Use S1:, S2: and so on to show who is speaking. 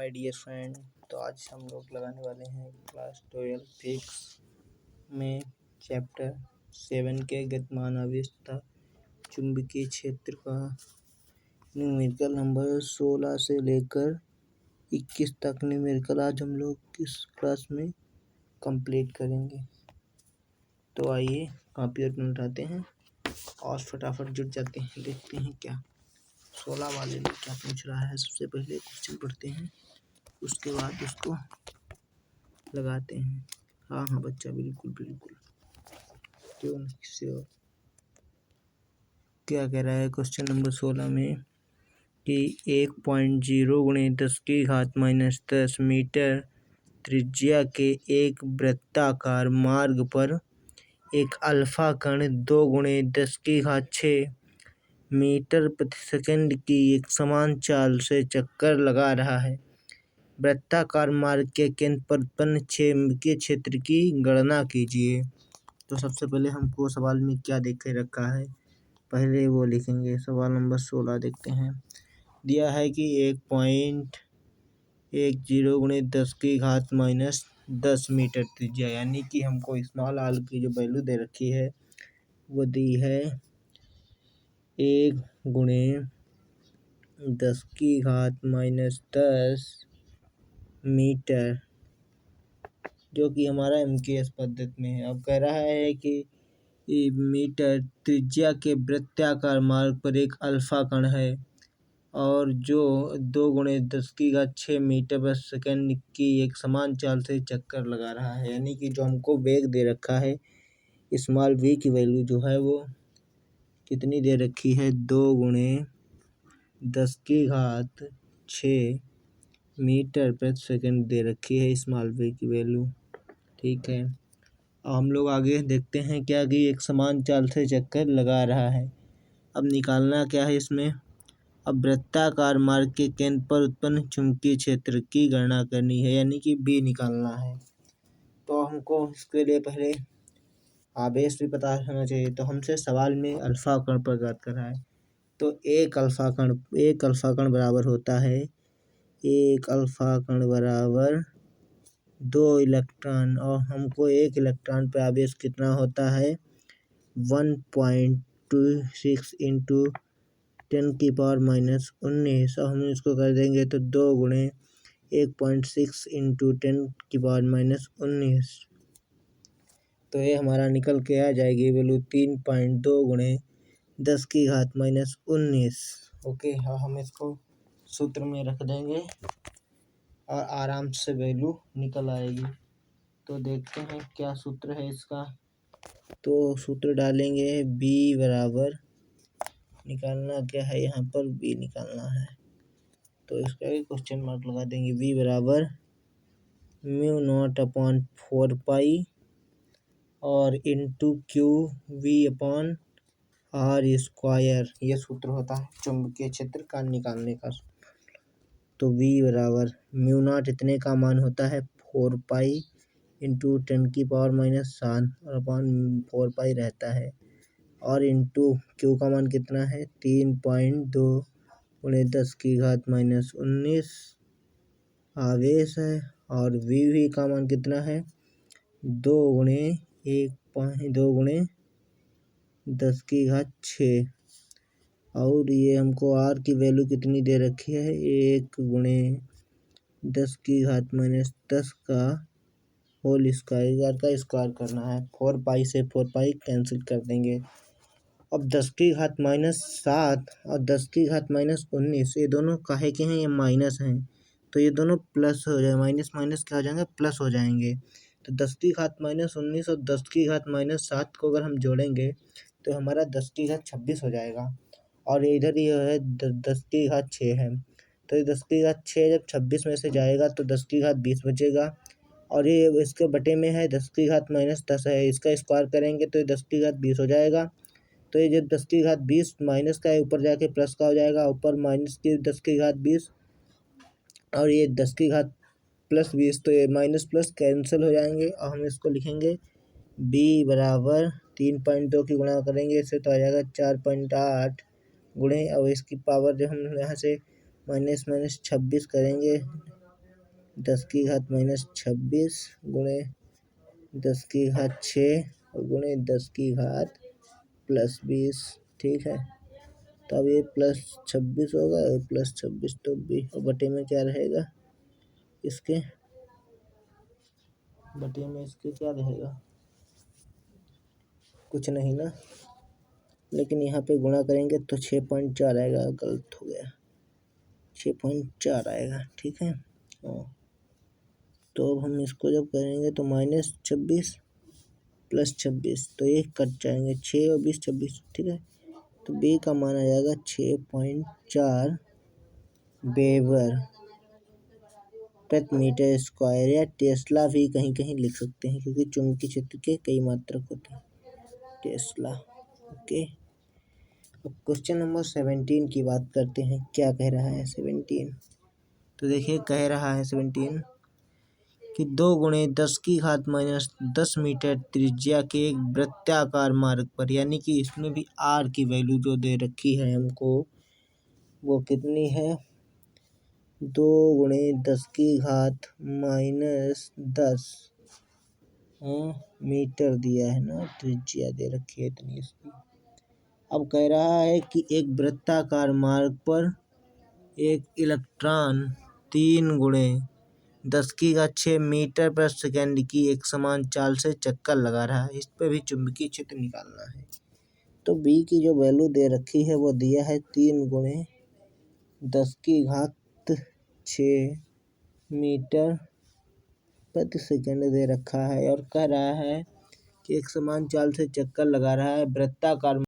S1: My dear friend. तो आज हम लोग लगाने वाले हैं क्लास 12 फिजिक्स में चैप्टर 7 के गतिमान आवेश तथा चुंबकीय क्षेत्र का न्यूमेरिकल नंबर 16 से लेकर 21 तक न्यूमेरिकल आज हम लोग इस क्लास में कंप्लीट करेंगे। तो आइए कॉपी और पेन उठाते हैं और फटाफट जुट जाते हैं। देखते हैं क्या 16 वाले में क्या पूछ रहा है। सबसे पहले क्वेश्चन पढ़ते हैं, उसके बाद उसको लगाते हैं। हाँ बच्चा, बिल्कुल क्यों नहीं, किसी और क्या कह रहा है क्वेश्चन नंबर 16 में कि 1.0 × 10⁻⁻10 मीटर त्रिज्या के एक वृत्ताकार मार्ग पर एक अल्फा कण 2 × 10⁻6 मीटर प्रति सेकंड की एक समान चाल से चक्कर लगा रहा है। वृत्ताकार मार्ग के केंद्र पर उत्पन्न चुंबकीय क्षेत्र की गणना कीजिए। तो सबसे पहले हमको सवाल में क्या देख के रखा है, पहले वो लिखेंगे। सवाल नंबर 16 देखते हैं। दिया है कि 1.10 × 10 मीटर त्रिज्या, यानी कि हमको स्मॉल आर की जो वैल्यू दे रखी है वो दी है 1 × 10⁻10 मीटर, जो कि हमारा MKS पद्धति में है। अब कह रहा है कि मीटर त्रिज्या के वृत्ताकार मार्ग पर एक अल्फा कण है और जो 2 × 10⁻6 मीटर प्रति सेकंड की एक समान चाल से चक्कर लगा रहा है। यानी कि जो हमको वेग दे रखा है स्मॉल v की वैल्यू जो है वो कितनी दे रखी है, 2 × 10⁻6 मीटर प्रति सेकंड दे रखी है स्मॉल v की वैल्यू। ठीक है, अब हम लोग आगे देखते हैं क्या कि एक समान चाल से चक्कर लगा रहा है। अब निकालना क्या है इसमें, अब वृत्ताकार मार्ग के केंद्र पर उत्पन्न चुंबकीय क्षेत्र की गणना करनी है, यानी कि B निकालना है। तो हमको इसके लिए पहले आवेश भी पता होना चाहिए। तो हमसे सवाल में अल्फा कण पर ज्ञात कर रहा है। तो एक अल्फा कण बराबर होता है, एक अल्फा कण बराबर 2 इलेक्ट्रॉन, और हमको एक इलेक्ट्रॉन पे आवेश कितना होता है 1.26 × 10⁻⁻19। और हम इसको कर देंगे तो 2 × 1.6 × 10⁻⁻19। तो ये हमारा निकल के आ जाएगी वैल्यू 3.2 × 10⁻⁻19। ओके, हाँ हम इसको सूत्र में रख देंगे और आराम से वैल्यू निकल आएगी। तो देखते हैं क्या सूत्र है इसका। तो सूत्र डालेंगे B बराबर, निकालना क्या है यहाँ पर, B निकालना है। तो इसका भी क्वेश्चन मार्क लगा देंगे। V बराबर μ0/4 और इंटू QV/R², ये सूत्र होता है चुंबकीय क्षेत्र का निकालने का। तो V बराबर μ0 इतने का मान होता है 4π × 10⁻⁻7 और अपॉन 4π रहता है, और इंटू Q का मान कितना है 3.2 × 10⁻⁻19 आवेश है, और V का मान कितना है 2 × 10⁻6, और ये हमको R की वैल्यू कितनी दे रखी है 1 × 10⁻10 का होल स्क्वायर का स्क्वायर करना है। 4π से 4π कैंसिल कर देंगे। अब 10⁻⁻7 और 10⁻⁻19 ये दोनों काहे के हैं, ये माइनस हैं, तो ये दोनों प्लस हो जाए, माइनस माइनस क्या हो जाएंगे, प्लस हो जाएंगे। तो 10⁻�19 और 10⁻�7 को अगर हम जोड़ेंगे तो हमारा 10⁻26 हो जाएगा, और इधर ये है 10⁻6 है। तो ये 10⁻6 जब 26 में से जाएगा तो 10⁻20 बचेगा, और ये इसके बटे में है 10⁻−10 है, इसका स्क्वायर करेंगे तो ये 10⁻20 हो जाएगा। तो ये जब 10⁻20 माइनस का है ऊपर जाके प्लस का हो जाएगा, ऊपर माइनस की 10⁻20 और ये 10⁻+20, तो ये माइनस प्लस कैंसिल हो जाएंगे, और हम इसको लिखेंगे B बराबर 3.2 की गुणा करेंगे इससे तो आ जाएगा 4.8 गुणे, और इसकी पावर जो हम यहाँ से माइनस 26 करेंगे 10 की घात माइनस 26 गुणे 10 की घात 6 और गुणे 10 की घात प्लस 20। ठीक है, तो अब ये प्लस 26 होगा और प्लस 26 तो भी, और बटे में क्या रहेगा इसके, बटे में इसके क्या रहेगा, कुछ नहीं ना, लेकिन यहाँ पे गुणा करेंगे तो 6.4 आएगा, गलत हो गया, 6.4 आएगा। ठीक है, तो अब हम इसको जब करेंगे तो माइनस 26 प्लस 26 तो ये कट जाएंगे, 6 और 20 26। ठीक है, तो बी का मान आ जाएगा 6.4 वेबर प्रति मीटर स्क्वायर, या टेस्ला भी कहीं कहीं लिख सकते हैं क्योंकि चुंबकीय क्षेत्र के कई मात्रक होते हैं, टेस्ला। ओके, अब क्वेश्चन नंबर 17 की बात करते हैं, क्या कह रहा है 17। तो देखिए कह रहा है 17 कि 2 गुणे 10 की घात माइनस 10 मीटर त्रिज्या के एक वृत्ताकार मार्ग पर, यानी कि इसमें भी आर की वैल्यू जो दे रखी है हमको वो कितनी है, 2 गुणे 10 की घात माइनस 10 मीटर दिया है ना, त्रिज्या दे रखी है इतनी इसकी। अब कह रहा है कि एक वृत्ताकार मार्ग पर एक इलेक्ट्रॉन 3 गुणे 10 की घात 6 मीटर प्रति सेकंड की एक समान चाल से चक्कर लगा रहा है, इस पे भी चुंबकीय क्षेत्र निकालना है। तो बी की जो वैल्यू दे रखी है वो दिया है 3 गुणे 10 की घात 6 मीटर प्रति सेकंड दे रखा है, और कह रहा है कि एक समान चाल से चक्कर लगा रहा है वृत्ताकार